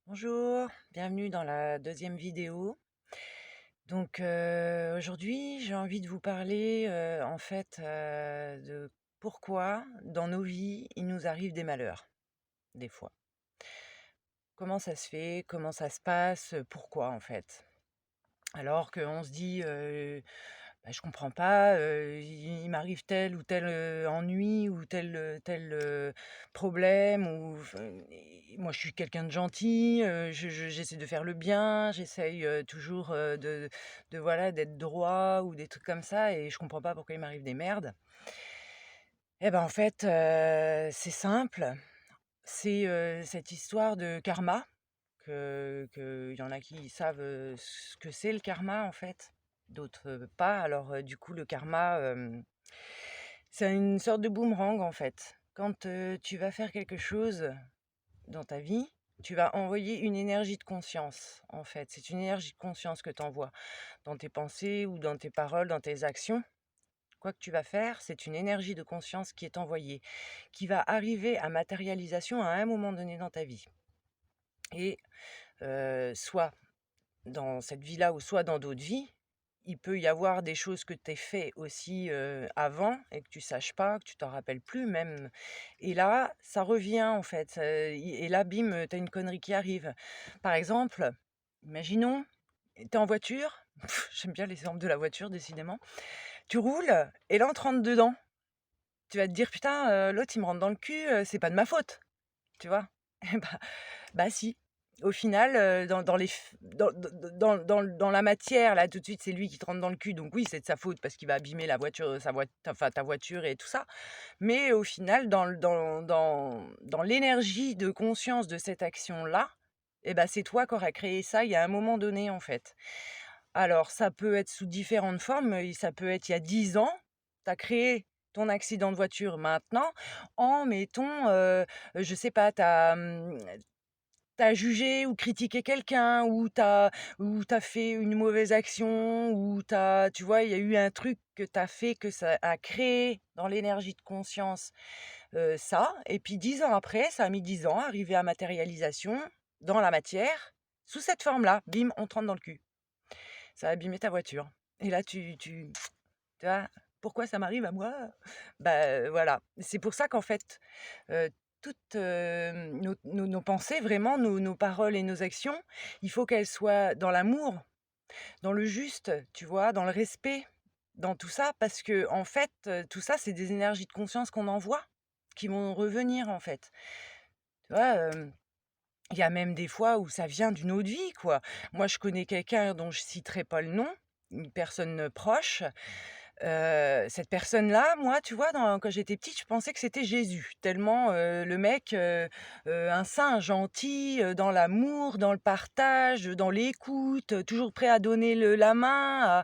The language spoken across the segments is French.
Bonjour, bienvenue dans la deuxième vidéo. Aujourd'hui, j'ai envie de vous parler de pourquoi dans nos vies il nous arrive des malheurs, des fois. Comment ça se fait, comment ça se passe, pourquoi en fait. Alors qu'on se dit, je comprends pas, il m'arrive tel ou tel ennui ou tel problème, ou moi je suis quelqu'un de gentil, j'essaie de faire le bien, j'essaye toujours voilà, d'être droit ou des trucs comme ça, et je comprends pas pourquoi il m'arrive des merdes. Et ben en fait, c'est simple, c'est cette histoire de karma, que y en a qui savent ce que c'est le karma en fait, d'autres pas. Alors du coup, le karma, c'est une sorte de boomerang en fait. Quand tu vas faire quelque chose dans ta vie, tu vas envoyer une énergie de conscience en fait. C'est une énergie de conscience que tu envoies dans tes pensées ou dans tes paroles, dans tes actions. Quoi que tu vas faire, c'est une énergie de conscience qui est envoyée, qui va arriver à matérialisation à un moment donné dans ta vie. Et soit dans cette vie-là ou soit dans d'autres vies, il peut y avoir des choses que tu aies fait aussi avant et que tu saches pas, que tu t'en rappelles plus même. Et là, ça revient en fait. Et là, bim, tu as une connerie qui arrive. Par exemple, imaginons, tu es en voiture. J'aime bien l'exemple de la voiture, décidément. Tu roules et là, on te rentre dedans. Tu vas te dire, putain, l'autre, il me rentre dans le cul, c'est pas de ma faute. Tu vois? Eh bah si. Au final, dans les f dans la matière, là, tout de suite, c'est lui qui te rentre dans le cul, donc oui, c'est de sa faute parce qu'il va abîmer la voiture, ta voiture et tout ça. Mais au final, dans l'énergie de conscience de cette action-là, et bah, c'est toi qui auras créé ça il y a un moment donné, en fait. Alors ça peut être sous différentes formes, ça peut être il y a 10 ans, tu as créé ton accident de voiture maintenant en mettons, je sais pas, tu jugé ou critiqué quelqu'un, ou tu as fait une mauvaise action, ou tu vois, il y a eu un truc que tu as fait, que ça a créé dans l'énergie de conscience, ça, et puis 10 ans après, ça a mis 10 ans à arriver à matérialisation dans la matière, sous cette forme-là. Bim, on te rentre dans le cul. Ça a abîmé ta voiture. Et là, tu vois? Pourquoi ça m'arrive à moi? Bah, voilà. C'est pour ça qu'en fait, heu, toutes, nos pensées, vraiment, nos paroles et nos actions, il faut qu'elles soient dans l'amour, dans le juste, tu vois? Dans le respect, dans tout ça, parce que en fait, tout ça, c'est des énergies de conscience qu'on envoie, qui vont revenir, en fait. Tu vois? Il y a même des fois où ça vient d'une autre vie, quoi. Moi, je connais quelqu'un dont je citerai pas le nom, une personne proche. Cette personne-là, moi, tu vois, quand j'étais petite, je pensais que c'était Jésus. Tellement, le mec, un saint gentil, dans l'amour, dans le partage, dans l'écoute, toujours prêt à donner la main,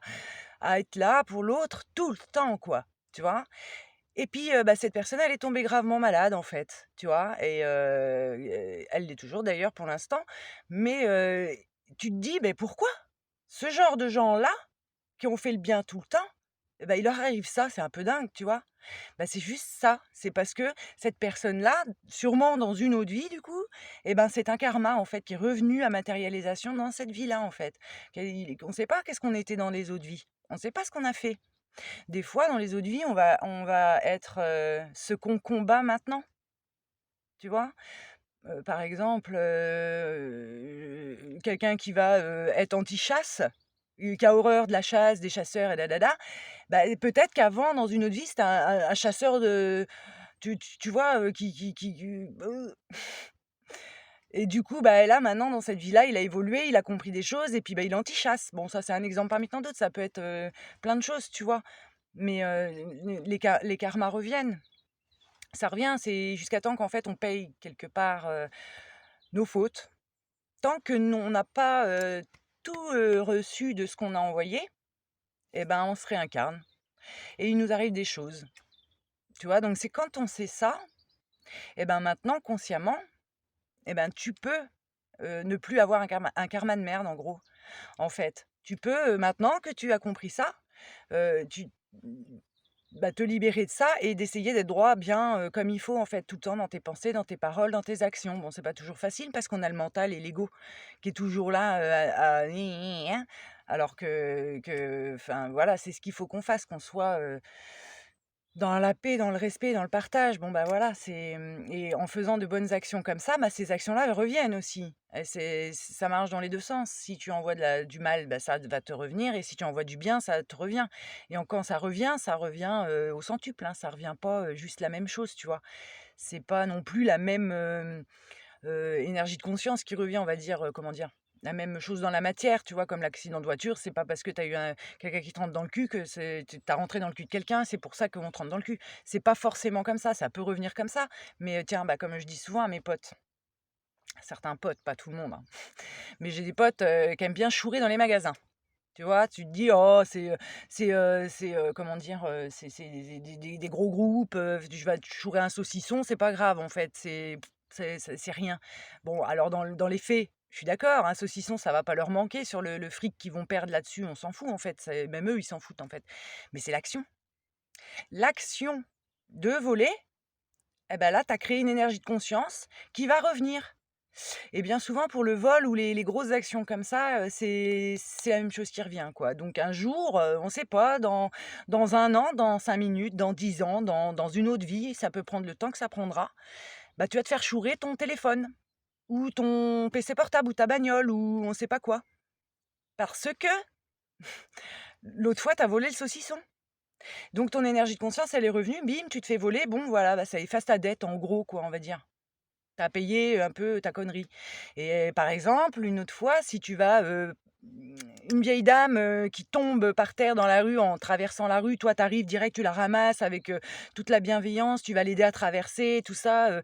à être là pour l'autre tout le temps, quoi, tu vois? Et puis, cette personne, elle est tombée gravement malade, en fait, tu vois? Et elle l'est toujours d'ailleurs pour l'instant. Mais tu te dis: «Beh, pourquoi? Ce genre de gens-là, qui ont fait le bien tout le temps, il leur arrive ça, c'est un peu dingue», tu vois? C'est juste ça, c'est parce que cette personne-là, sûrement dans une autre vie du coup, c'est un karma, en fait, qui est revenu à matérialisation dans cette vie-là, en fait. On ne sait pas qu'est-ce qu'on était dans les autres vies. On ne sait pas ce qu'on a fait. Des fois, dans les autres vies, on va être, ce qu'on combat maintenant, tu vois? Par exemple, quelqu'un qui va, être anti-chasse, qui a horreur de la chasse, des chasseurs et peut-être qu'avant, dans une autre vie, c'était un chasseur de tu vois, et du coup, là, maintenant, dans cette vie-là, il a évolué, il a compris des choses et puis, il est anti-chasse. Bon, ça, c'est un exemple parmi tant d'autres, ça peut être, plein de choses, tu vois? Mais les karmas reviennent. Ça revient, c'est jusqu'à temps qu'en fait, on paye quelque part, nos fautes. Tant que on n'a pas, tout, reçu de ce qu'on a envoyé, on se réincarne et il nous arrive des choses, tu vois? Donc c'est quand on sait ça, maintenant consciemment, tu peux, ne plus avoir un karma de merde, en gros, en fait. Tu peux, maintenant que tu as compris ça, tu te libérer de ça et d'essayer d'être droit bien, comme il faut, en fait, tout le temps dans tes pensées, dans tes paroles, dans tes actions. Bon, c'est pas toujours facile parce qu'on a le mental et l'ego qui est toujours là, à gni hein, alors que enfin, voilà, c'est ce qu'il faut qu'on fasse, qu'on soit, dans la paix, dans le respect, dans le partage. Bon, bah, voilà, et en faisant de bonnes actions comme ça, bah, ces actions-là, elles reviennent aussi et ça marche dans les 2 sens. Si tu envoies du mal, bah, ça va te revenir et si tu envoies du bien, ça te revient et quand ça revient, au centuple, hein. Ça revient pas, juste la même chose, tu vois? C'est pas non plus la même, énergie de conscience qui revient, on va dire, comment dire? La même chose dans la matière, tu vois? Comme l'accident de voiture, c'est pas parce que tu as eu quelqu'un qui te rentre dans le cul que tu as rentré dans le cul de quelqu'un, c'est pour ça qu'on te rentre dans le cul. C'est pas forcément comme ça peut revenir comme ça, mais tiens, bah, comme je dis souvent à mes potes, certains potes, pas tout le monde, hein, mais j'ai des potes, qui aiment bien chourer dans les magasins. Tu vois? Tu te dis: «Oh, comment dire? C'est des gros groupes, je vais chourer un saucisson, c'est pas grave en fait, c'est rien». Bon, alors dans les faits, je suis d'accord, un saucisson, ça va pas leur manquer sur le fric qu'ils vont perdre là-dessus, on s'en fout en fait, même eux, ils s'en foutent en fait. Mais c'est l'action. L'action de voler, et ben là, tu as créé une énergie de conscience qui va revenir. Et bien souvent pour le vol ou les grosses actions comme ça, c'est la même chose qui revient, quoi. Donc un jour, on ne sait pas, dans 1 an, dans 5 minutes, dans 10 ans, dans une autre vie, ça peut prendre le temps que ça prendra, bah, tu vas te faire chourer ton téléphone ou ton PC portable ou ta bagnole ou on ne sait pas quoi. Parce que l'autre fois, tu as volé le saucisson. Donc ton énergie de conscience, elle est revenue, bim, tu te fais voler, bon voilà, bah, ça efface ta dette en gros, quoi, on va dire. Tu as payé un peu ta connerie et par exemple, une autre fois, si tu vas, une vieille dame, qui tombe par terre dans la rue en traversant la rue, toi tu arrives direct, tu la ramasses avec, toute la bienveillance, tu vas l'aider à traverser, tout ça,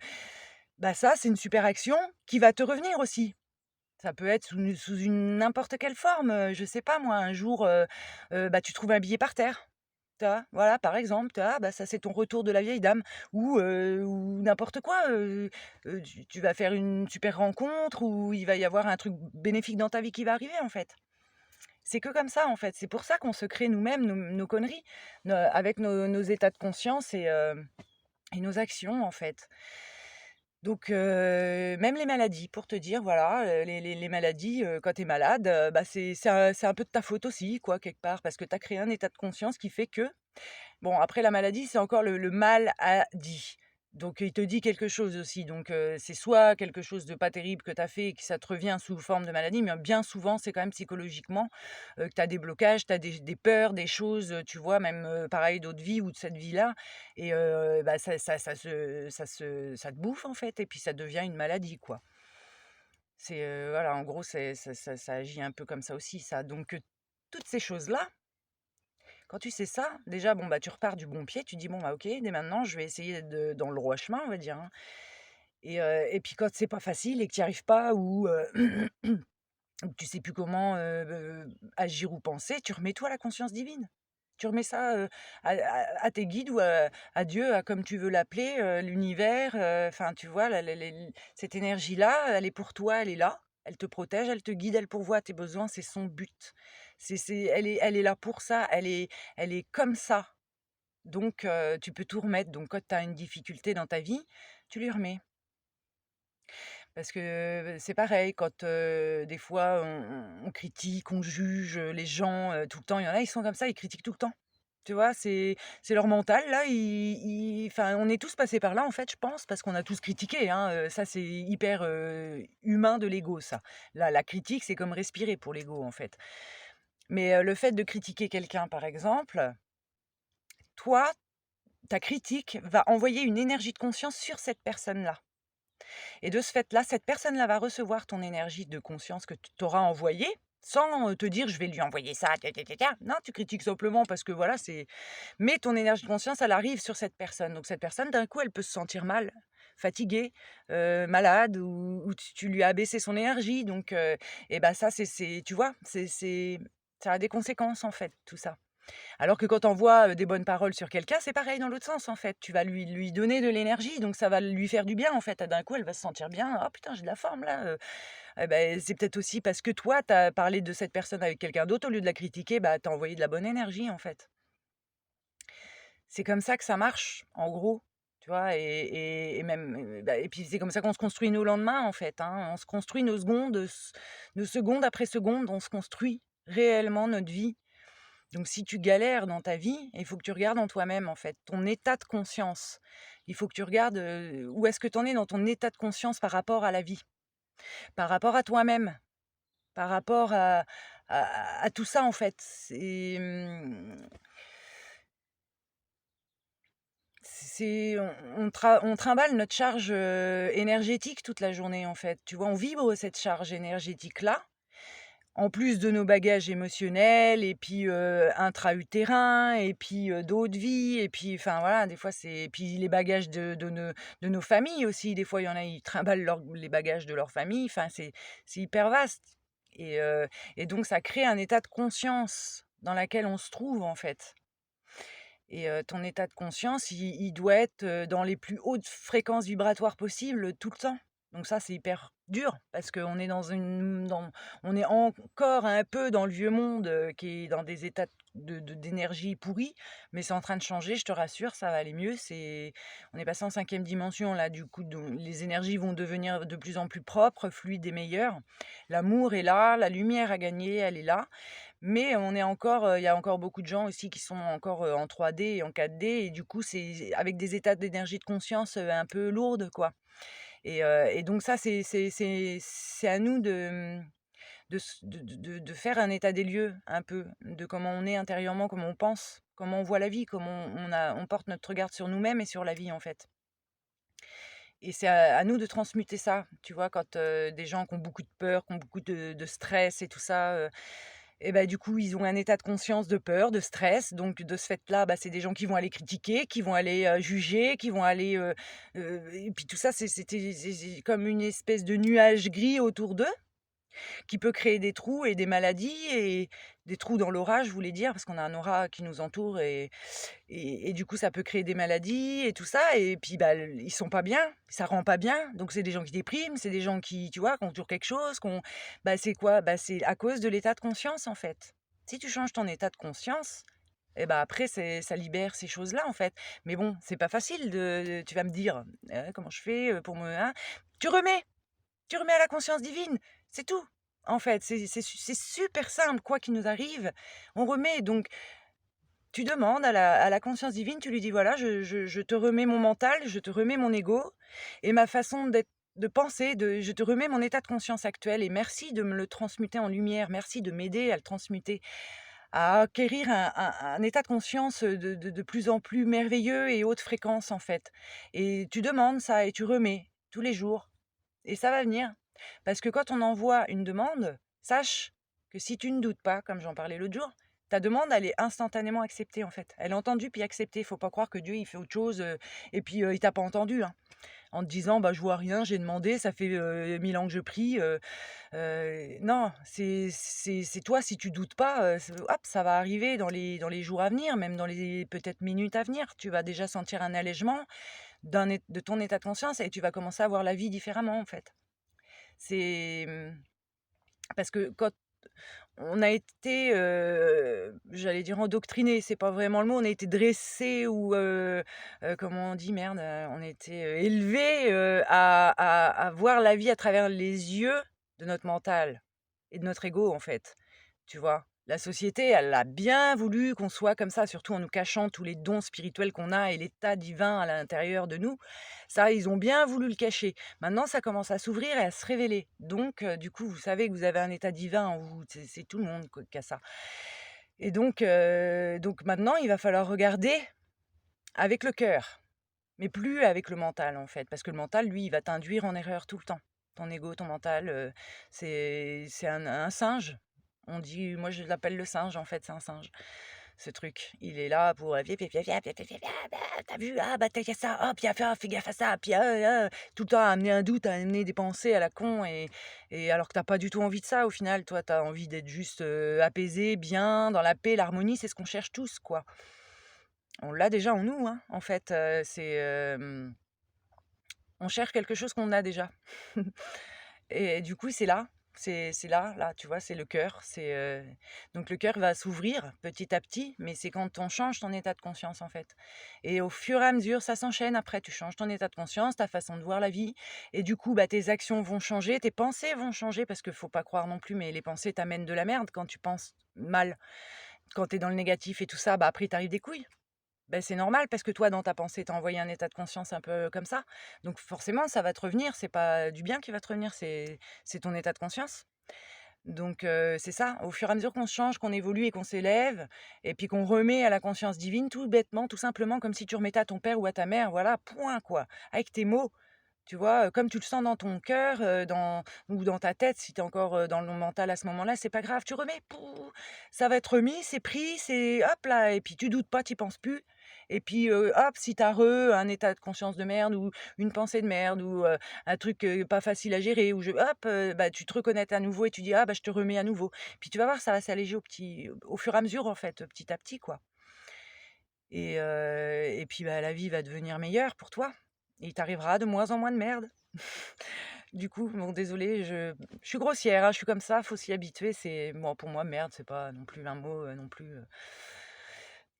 bah, ça, c'est une super action qui va te revenir aussi. Ça peut être sous une n'importe quelle forme, je sais pas moi, un jour, bah, tu trouves un billet par terre. Tu vois? Voilà, par exemple, tu vois? Bah, ça, c'est ton retour de la vieille dame ou n'importe quoi, tu vas faire une super rencontre ou il va y avoir un truc bénéfique dans ta vie qui va arriver, en fait. C'est que comme ça, en fait. C'est pour ça qu'on se crée nous-mêmes nos conneries, avec nos états de conscience et nos actions, en fait. Donc même les maladies, pour te dire, voilà, les maladies, quand tu es malade, bah, c'est un peu de ta faute aussi, quoi, quelque part, parce que tu as créé un état de conscience qui fait que bon, après la maladie, c'est encore le mal a dit. Donc il te dit quelque chose aussi. Donc c'est soit quelque chose de pas terrible que tu as fait et que ça te revient sous forme de maladie, mais bien souvent, c'est quand même psychologiquement, que tu as des blocages, tu as des peurs, des choses, tu vois? Même, pareil d'autres vies ou de cette vie-là et bah, ça te bouffe, en fait et puis ça devient une maladie, quoi. C'est, voilà, en gros, ça agit un peu comme ça aussi, ça. Donc toutes ces choses-là quand tu sais ça, déjà, bon, bah, tu repars du bon pied, tu dis: «Bon, bah, OK, dès maintenant, je vais essayer d'être dans le droit chemin», on va dire, hein et puis quand c'est pas facile et que tu y arrives pas ou ou que tu sais plus comment, agir ou penser, tu remets tout à la conscience divine. Tu remets ça, à tes guides ou à Dieu, à comme tu veux l'appeler, l'univers, enfin, tu vois, la les cette énergie-là, elle est pour toi, elle est là, elle te protège, elle te guide, elle pourvoit à tes besoins, c'est son but. Elle est là pour ça, elle est comme ça, donc tu peux tout remettre. Donc quand tu as une difficulté dans ta vie, tu lui remets. Parce que, c'est pareil quand, des fois on critique, on juge, les gens, tout le temps. Il y en a, ils sont comme ça, ils critiquent tout le temps. Tu vois? C'est leur mental là, enfin, on est tous passés par là en fait, je pense, parce qu'on a tous critiqué, hein, ça c'est hyper, humain de l'ego ça. La critique, c'est comme respirer pour l'ego en fait. Mais, le fait de critiquer quelqu'un par exemple, toi, ta critique va envoyer une énergie de conscience sur cette personne-là. Et de ce fait-là, cette personne-là va recevoir ton énergie de conscience que tu t'auras envoyée, sans, te dire: «Je vais lui envoyer ça, ta ta ta ta». Non, tu critiques simplement parce que voilà, mais ton énergie de conscience, elle arrive sur cette personne. Donc cette personne, d'un coup, elle peut se sentir mal, fatiguée, malade ou tu lui as abaissé son énergie. Donc et bah, ça, tu vois? Ça a des conséquences, en fait, tout ça. Alors que quand tu envoies, des bonnes paroles sur quelqu'un, c'est pareil dans l'autre sens, en fait. Tu vas lui donner de l'énergie, donc ça va lui faire du bien, en fait. D'un coup, elle va se sentir bien: «Ah putain, j'ai de la forme là, et beh, c'est peut-être aussi parce que toi, tu as parlé de cette personne avec quelqu'un d'autre, au lieu de la critiquer, bah, tu as envoyé de la bonne énergie, en fait. C'est comme ça que ça marche, en gros, tu vois? Et même, et puis c'est comme ça qu'on se construit nos lendemains, en fait, hein. On se construit nos secondes, de seconde après seconde, on se construit réellement notre vie. Donc si tu galères dans ta vie, il faut que tu regardes en toi-même, en fait, ton état de conscience. Il faut que tu regardes, où est-ce que tu en es dans ton état de conscience par rapport à la vie, par rapport à toi-même, par rapport à tout ça, en fait. On trimballe notre charge, énergétique toute la journée, en fait, tu vois? On vibre cette charge énergétique-là, en plus de nos bagages émotionnels et puis, intra-utérins et puis, d'autres vies et puis enfin voilà, des fois c'est et puis les bagages de nos familles aussi, des fois il y en a, ils trimballent les bagages de leur famille, enfin c'est hyper vaste et donc ça crée un état de conscience dans laquelle on se trouve, en fait. Et ton état de conscience, il doit être, dans les plus hautes fréquences vibratoires possibles, tout le temps. Donc ça, c'est hyper dur parce qu'on est on est encore un peu dans le vieux monde, qui est dans des états d'énergie pourris, mais c'est en train de changer, je te rassure, ça va aller mieux. On est passé en 5e dimension là, du coup, donc les énergies vont devenir de plus en plus propres, fluides et meilleures. L'amour est là, la lumière a gagné, elle est là. Mais on est encore, il y a encore beaucoup de gens aussi qui sont encore, en 3D et en 4D et du coup, c'est avec des états d'énergie de conscience, un peu lourdes, quoi et donc ça, c'est à nous de faire un état des lieux un peu, de comment on est intérieurement, comment on pense, comment on voit la vie, comment on porte notre regard sur nous-mêmes et sur la vie, en fait et c'est à nous de transmuter ça, tu vois? Quand, des gens qui ont beaucoup de peur, qui ont beaucoup de stress et tout ça, et bah, du coup, ils ont un état de conscience de peur, de stress, donc de ce fait-là, bah, c'est des gens qui vont aller critiquer, qui vont aller, juger, qui vont aller, et puis tout ça, c'est comme une espèce de nuage gris autour d'eux qui peut créer des trous et des maladies et des trous dans l'aura, je voulais dire, parce qu'on a un aura qui nous entoure et du coup, ça peut créer des maladies et tout ça et puis, bah, ils sont pas bien, ça rend pas bien, donc c'est des gens qui dépriment, c'est des gens qui, tu vois, qui ont toujours quelque chose, bah, c'est quoi? Bah, c'est à cause de l'état de conscience, en fait. Si tu changes ton état de conscience et bah, après ça libère ces choses-là, en fait. Mais bon, c'est pas facile tu vas me dire: comment je fais, pour me hein?» Tu remets! Tu remets à la conscience divine, c'est tout. En fait, c'est super simple, quoi qu'il nous arrive, on remet donc tu demandes à la conscience divine, tu lui dis: «Voilà, je te remets mon mental, je te remets mon ego et ma façon d'être, de penser, je te remets mon état de conscience actuel et merci de me le transmuter en lumière. Merci de m'aider à le transmuter, à acquérir un état de conscience, de plus en plus merveilleux et haute fréquence, en fait» et tu demandes ça et tu remets tous les jours et ça va venir. Parce que quand on envoie une demande, sache que si tu ne doutes pas, comme j'en parlais l'autre jour, ta demande, elle est instantanément acceptée, en fait. Elle est entendue puis acceptée. Faut pas croire que Dieu, il fait autre chose, et puis, il t'a pas entendu, hein. En te disant: «Bah, je vois rien, j'ai demandé, ça fait, 1000 ans que je prie», non, c'est toi, si tu doutes pas, hop, ça va arriver dans les jours à venir, même dans les peut-être minutes à venir. Tu vas déjà sentir un allègement de ton état de conscience et tu vas commencer à voir la vie différemment, en fait. C'est, parce que quand on a été, j'allais dire endoctriné, c'est pas vraiment le mot, on a été dressé ou, comment on dit? Merde, on a été, élevés, à voir la vie à travers les yeux de notre mental et de notre ego, en fait, tu vois? La société, elle a bien voulu qu'on soit comme ça, surtout en nous cachant tous les dons spirituels qu'on a et l'état divin à l'intérieur de nous. Ça, ils ont bien voulu le cacher. Maintenant, ça commence à s'ouvrir et à se révéler. Donc, du coup, vous savez que vous avez un état divin en vous. C'est tout le monde qui a ça. Et donc maintenant, il va falloir regarder avec le cœur, mais plus avec le mental, en fait. Parce que le mental, lui, il va t'induire en erreur tout le temps. Ton ego, ton mental, c'est un singe. On dit, moi je l'appelle le singe, en fait, c'est un singe. Ce truc, il est là pour t'as vu, ah bah t'as ça, hop, fais gaffe à ça, puis tout le temps à amener un doute, à amener des pensées à la con, et alors que t'as pas du tout envie de ça au final, toi t'as envie d'être juste apaisé, bien, dans la paix, l'harmonie, c'est ce qu'on cherche tous, quoi. On l'a déjà en nous, hein, en fait, on cherche quelque chose qu'on a déjà. Et du coup, c'est là. c'est là, tu vois? C'est le cœur, donc le cœur va s'ouvrir petit à petit, mais c'est quand on change ton état de conscience, en fait, et au fur et à mesure, ça s'enchaîne après. Tu changes ton état de conscience, ta façon de voir la vie, et du coup, bah, tes actions vont changer, tes pensées vont changer, parce qu'il faut pas croire non plus, mais les pensées t'amènent de la merde quand tu penses mal. Quand tu es dans le négatif et tout ça, bah, après il t'arrive des couilles. Ben c'est normal parce que toi, dans ta pensée, tu as envoyé un état de conscience un peu comme ça. Donc forcément, ça va te revenir. C'est pas du bien qui va te revenir, c'est ton état de conscience. Donc c'est ça, au fur et à mesure qu'on change, qu'on évolue et qu'on s'élève, et puis qu'on remet à la conscience divine, tout bêtement, tout simplement, comme si tu remettais à ton père ou à ta mère, voilà, point quoi, avec tes mots. Tu vois, comme tu le sens dans ton cœur, ou dans ta tête, si tu es encore, dans le mental à ce moment-là, c'est pas grave, tu remets, pou, ça va être remis, c'est pris, c'est hop là, et puis tu doutes pas, tu y penses plus, et puis, hop, si tu as un état de conscience de merde, ou une pensée de merde, ou, un truc, pas facile à gérer, ou hop, bah, tu te reconnectes à nouveau et tu dis: «Ah bah, je te remets à nouveau». Puis tu vas voir, ça va s'alléger au fur et à mesure, en fait, petit à petit, quoi. Et puis, bah, la vie va devenir meilleure pour toi. Il t'arrivera de moins en moins de merde. Du coup, bon, désolée, je suis grossière, hein, je suis comme ça, faut s'y habituer. C'est bon, pour moi, merde, c'est pas non plus un mot, non plus,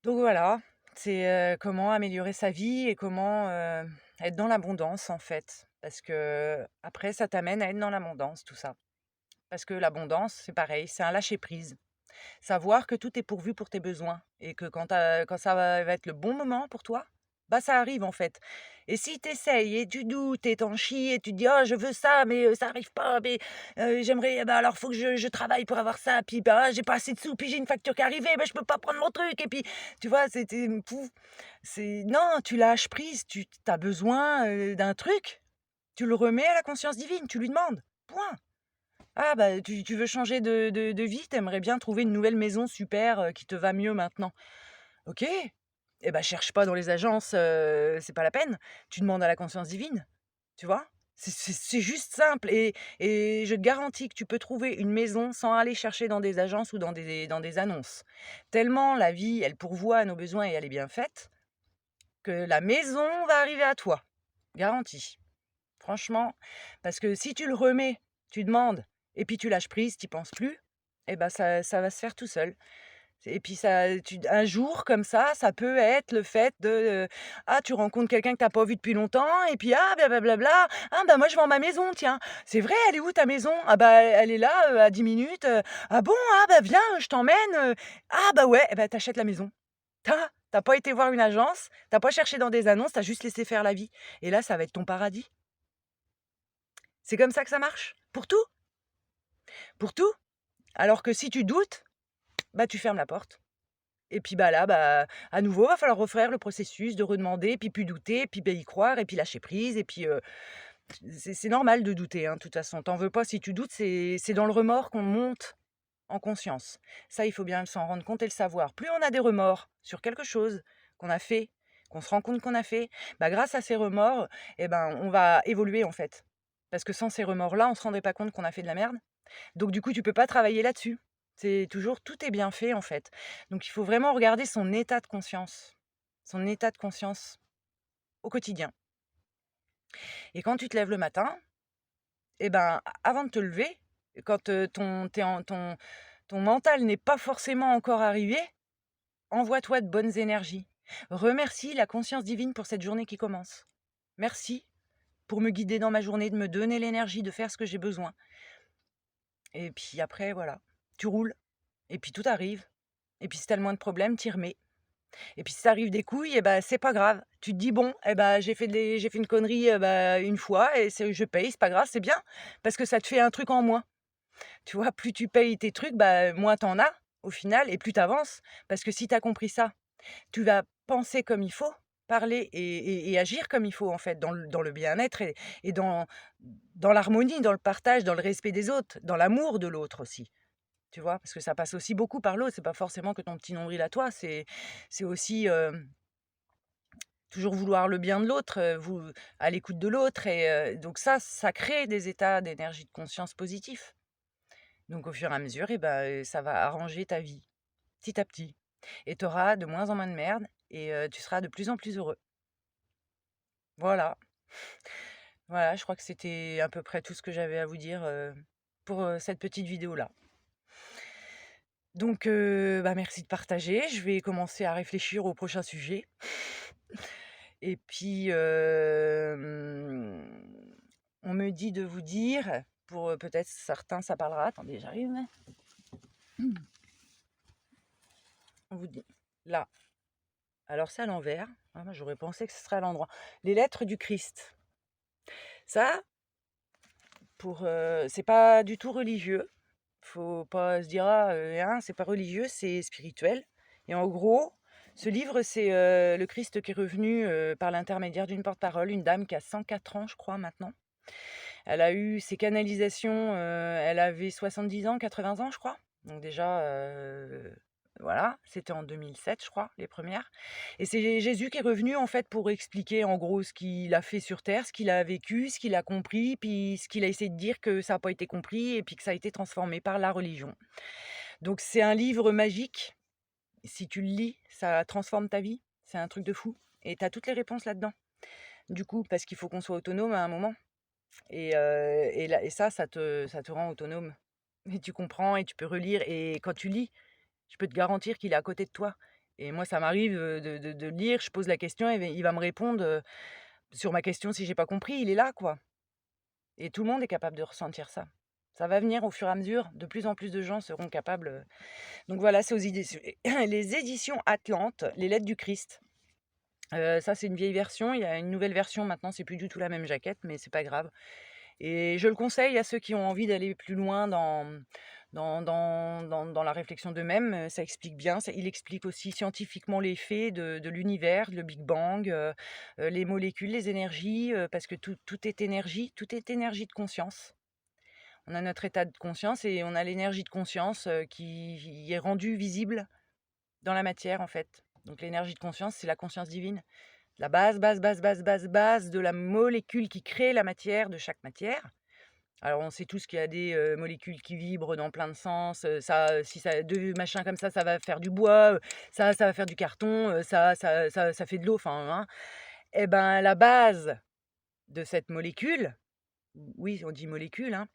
donc voilà, c'est, comment améliorer sa vie et comment, être dans l'abondance, en fait. Parce que après, ça t'amène à être dans l'abondance, tout ça. Parce que l'abondance, c'est pareil, c'est un lâcher prise. Savoir que tout est pourvu pour tes besoins, et que quand ça va être le bon moment pour toi, bah, ça arrive, en fait. Et si tu essayes et tu doutes et tu en chies et tu te dis: «Oh, je veux ça, mais ça arrive pas, mais j'aimerais, bah, alors faut que je travaille pour avoir ça, puis, bah, j'ai pas assez de sous, puis j'ai une facture qui est arrivée, bah, je peux pas prendre mon truc», et puis tu vois? C'était pouf, c'est non, tu lâches prise, tu as besoin, d'un truc, tu le remets à la conscience divine, tu lui demandes, point. Ah bah, tu veux changer de vie, t'aimerais bien trouver une nouvelle maison super, qui te va mieux maintenant. OK, et bah, cherche pas dans les agences, c'est pas la peine. Tu demandes à la conscience divine, tu vois? C'est juste simple, et je te garantis que tu peux trouver une maison sans aller chercher dans des agences ou dans des annonces. Tellement la vie, elle pourvoit à nos besoins et elle est bien faite, que la maison va arriver à toi, garanti. Franchement, parce que si tu le remets, tu demandes, et puis tu lâches prise, tu y penses plus, et ben ça va se faire tout seul. Et puis un jour comme ça peut être le fait de, ah, tu rencontres quelqu'un que tu as pas vu depuis longtemps, et puis, ah, blablabla: «Ah bah, moi je vends ma maison, tiens. C'est vrai, elle est où ta maison?» «Ah bah, elle est là, à 10 minutes», «Ah bon? Ah bah, viens, je t'emmène», «Ah bah ouais», et bah, tu la maison. T'as pas été voir une agence, t'as pas cherché dans des annonces, t'as juste laissé faire la vie, et là, ça va être ton paradis. C'est comme ça que ça marche, pour tout, pour tout. Alors que si tu doutes, bah, tu fermes la porte, et puis, bah, là, bah, à nouveau, va falloir refaire le processus de redemander, puis plus douter, puis, bah, y croire, et puis lâcher prise, et puis, c'est normal de douter, hein, de toute façon. T'en veux pas si tu doutes, c'est dans le remords qu'on monte en conscience. Ça, il faut bien s'en rendre compte et le savoir. Plus on a des remords sur quelque chose qu'on a fait, qu'on se rend compte qu'on a fait, bah, grâce à ces remords, eh ben, on va évoluer, en fait. Parce que sans ces remords-là, on se rendrait pas compte qu'on a fait de la merde. Donc du coup, tu peux pas travailler là-dessus. C'est toujours tout est bien fait, en fait. Donc il faut vraiment regarder son état de conscience au quotidien. Et quand tu te lèves le matin, eh ben, avant de te lever, quand, ton mental n'est pas forcément encore arrivé, envoie-toi de bonnes énergies. Remercie la conscience divine pour cette journée qui commence. Merci pour me guider dans ma journée, de me donner l'énergie de faire ce que j'ai besoin. Et puis après, voilà, tu roules. Et puis tout arrive. Et puis si tu as le moins de problèmes, tu y remets. Et puis si ça arrive des couilles, et bah, c'est pas grave. Tu te dis: «Bon, et bah, j'ai fait une connerie, bah, une fois, et je paye, c'est pas grave, c'est bien». Parce que ça te fait un truc en moins. Tu vois? Plus tu payes tes trucs, bah, moins tu en as, au final, et plus tu avances. Parce que si tu as compris ça, tu vas penser comme il faut, parler et agir comme il faut, en fait, dans le bien-être, et dans l'harmonie, dans le partage, dans le respect des autres, dans l'amour de l'autre aussi. Tu vois? Parce que ça passe aussi beaucoup par l'autre, c'est pas forcément que ton petit nombril à toi, c'est aussi, toujours vouloir le bien de l'autre, à l'écoute de l'autre, et donc ça crée des états d'énergie de conscience positifs. Donc au fur et à mesure, et bah, ça va arranger ta vie, petit à petit, et tu auras de moins en moins de merde, et tu seras de plus en plus heureux. Voilà. Voilà, je crois que c'était à peu près tout ce que j'avais à vous dire, pour, cette petite vidéo-là. Donc merci de partager. Je vais commencer à réfléchir au prochain sujet et puis, on me dit de vous dire, pour, peut-être certains ça parlera. Attendez, j'arrive. On vous dit là, alors c'est à l'envers. Ah moi j'aurais pensé que ce serait à l'endroit. Les lettres du Christ. Ça, c'est pas du tout religieux. Faut pas se dire: «Ah, hein, c'est pas religieux, c'est spirituel» et en gros, ce livre, c'est, le Christ qui est revenu, par l'intermédiaire d'une porte-parole, une dame qui a 104 ans, je crois, maintenant. Elle a eu ses canalisations, elle avait 70 ans, 80 ans, je crois. Donc déjà, voilà, c'était en 2007, je crois, les premières. Et c'est Jésus qui est revenu, en fait, pour expliquer, en gros, ce qu'il a fait sur terre, ce qu'il a vécu, ce qu'il a compris, puis ce qu'il a essayé de dire que ça a pas été compris et puis que ça a été transformé par la religion. Donc c'est un livre magique. Si tu le lis, ça transforme ta vie. C'est un truc de fou et tu as toutes les réponses là-dedans. Du coup, parce qu'il faut qu'on soit autonome à un moment et ça te rend autonome et tu comprends et tu peux relire et quand tu lis, je peux te garantir qu'il est à côté de toi et moi, ça m'arrive, de lire, je pose la question et il va me répondre, sur ma question si j'ai pas compris, il est là, quoi et tout le monde est capable de ressentir ça. Ça va venir au fur et à mesure, de plus en plus de gens seront capables, donc voilà, c'est aux éditions les éditions Atlantes, Les Lettres du Christ. Ça, c'est une vieille version, il y a une nouvelle version maintenant, c'est plus du tout la même jaquette, mais c'est pas grave et je le conseille à ceux qui ont envie d'aller plus loin dans la réflexion d'eux-mêmes, ça explique bien, il explique aussi scientifiquement les faits de l'univers, le Big Bang, les molécules, les énergies, parce que tout est énergie de conscience. On a notre état de conscience et on a l'énergie de conscience, qui est rendue visible dans la matière, en fait. Donc l'énergie de conscience, c'est la conscience divine. La base de la molécule qui crée la matière de chaque matière. Alors, on sait tous qu'il y a des, molécules qui vibrent dans plein de sens, si ça 2 machins comme ça va faire du bois, ça va faire du carton, ça fait de l'eau, enfin, hein. Et ben, la base de cette molécule, oui, on dit molécule, hein,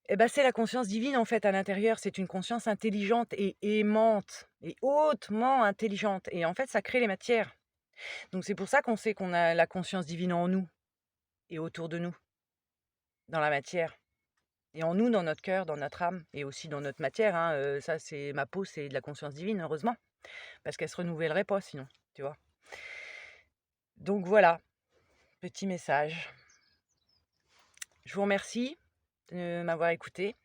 et ben, c'est la conscience divine, en fait, à l'intérieur. C'est une conscience intelligente et aimante et hautement intelligente et en fait, ça crée les matières. Donc c'est pour ça qu'on sait qu'on a la conscience divine en nous et autour de nous, dans la matière. Et en nous, dans notre cœur, dans notre âme et aussi dans notre matière, hein, ça c'est ma peau, c'est de la conscience divine, heureusement, parce qu'elle se renouvellerait pas sinon, tu vois? Donc voilà, petit message. Je vous remercie de m'avoir écouté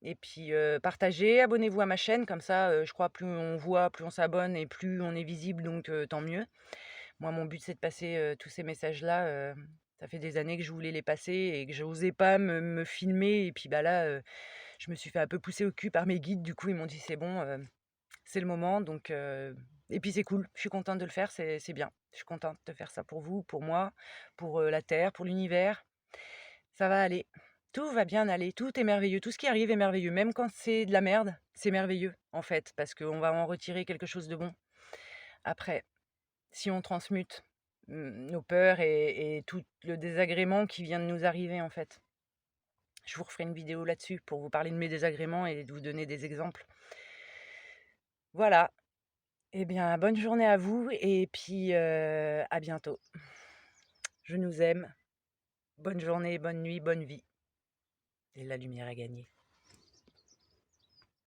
et puis, partagez, abonnez-vous à ma chaîne comme ça, je crois plus on voit, plus on s'abonne et plus on est visible donc tant mieux. Moi, mon but, c'est de passer, tous ces messages-là, ça fait des années que je voulais les passer et que j'osais pas me filmer et puis, bah, là, je me suis fait un peu pousser au cul par mes guides. Du coup, ils m'ont dit: «C'est bon, c'est le moment», donc et puis c'est cool. Je suis contente de le faire, c'est bien. Je suis contente de faire ça pour vous, pour moi, pour, la terre, pour l'univers. Ça va aller. Tout va bien aller, tout est merveilleux. Tout ce qui arrive est merveilleux. Même quand c'est de la merde, c'est merveilleux, en fait, parce qu'on va en retirer quelque chose de bon après. Si on transmute, nos peurs et tout le désagrément qui vient de nous arriver, en fait. Je vous referai une vidéo là-dessus pour vous parler de mes désagréments et de vous donner des exemples. Voilà. Eh bien, bonne journée à vous et puis, à bientôt. Je nous aime. Bonne journée, bonne nuit, bonne vie et la lumière a gagné.